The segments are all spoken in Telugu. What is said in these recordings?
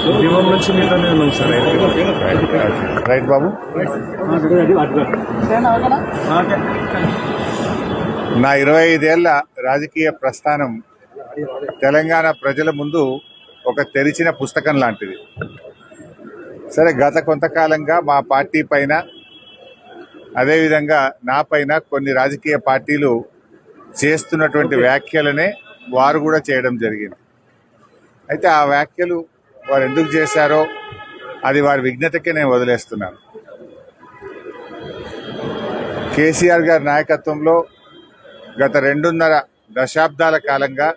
ఉద్యమం నుంచి మీతోనే ఉన్నాం సార్. రైట్ బాబు. నా 25 ఏళ్ల రాజకీయ ప్రస్థానం తెలంగాణ ప్రజల ముందు ఒక తెరిచిన పుస్తకం లాంటిది. సరే, గత కొంతకాలంగా మా పార్టీ పైన అదేవిధంగా నా పైన కొన్ని రాజకీయ పార్టీలు చేస్తున్నటువంటి వ్యాఖ్యలనే వారు కూడా చేయడం జరిగింది. అయితే ఆ వ్యాఖ్యలు వారు ఎందుకు చేశారో అది వారి విజ్ఞతకే నేను వదిలేస్తున్నాను. కేసీఆర్ గారి నాయకత్వంలో గత 2.5 దశాబ్దాల కాలంగా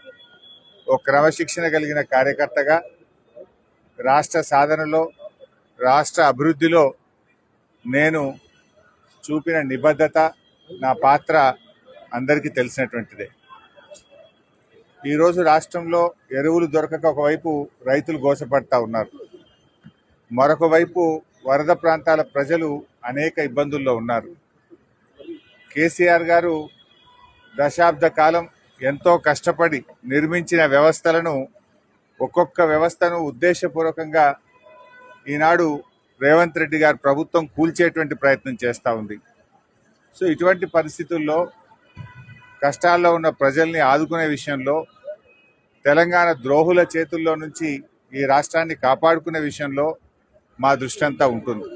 ఒక క్రమశిక్షణ కలిగిన కార్యకర్తగా రాష్ట్ర సాధనలో, రాష్ట్ర అభివృద్ధిలో నేను చూపిన నిబద్ధత, నా పాత్ర అందరికీ తెలిసినటువంటిదే. ఈరోజు రాష్ట్రంలో ఎరువులు దొరకక ఒకవైపు రైతులు గోసపడతా ఉన్నారు, మరొక వైపు వరద ప్రాంతాల ప్రజలు అనేక ఇబ్బందుల్లో ఉన్నారు. కేసీఆర్ గారు దశాబ్ద కాలం ఎంతో కష్టపడి నిర్మించిన వ్యవస్థలను, ఒక్కొక్క వ్యవస్థను ఉద్దేశపూర్వకంగా ఈనాడు రేవంత్ రెడ్డి గారి ప్రభుత్వం కూల్చేటువంటి ప్రయత్నం చేస్తూ ఉంది. సో ఇటువంటి పరిస్థితుల్లో కష్టాల్లో ఉన్న ప్రజల్ని ఆదుకునే విషయంలో, తెలంగాణ ద్రోహుల చేతుల్లో నుంచి ఈ రాష్ట్రాన్ని కాపాడుకునే విషయంలో మా దృష్టి అంతా ఉంటుంది.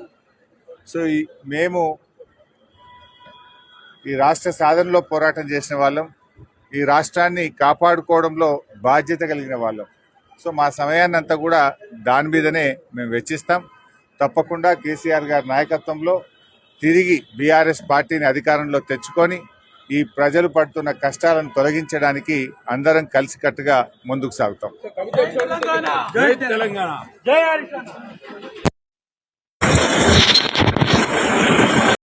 సో మేము ఈ రాష్ట్ర సాధనలో పోరాటం చేసిన వాళ్ళం, ఈ రాష్ట్రాన్ని కాపాడుకోవడంలో బాధ్యత కలిగిన వాళ్ళం. సో మా సమయాన్ని అంతా కూడా దాని మీదనే మేము వెచ్చిస్తాం. తప్పకుండా కేసీఆర్ గారి నాయకత్వంలో తిరిగి బీఆర్ఎస్ పార్టీని అధికారంలో తెచ్చుకొని ఈ ప్రజలు పడుతున్న కష్టాలను తొలగించడానికి అందరం కలిసికట్టుగా ముందుకు సాగుతాం.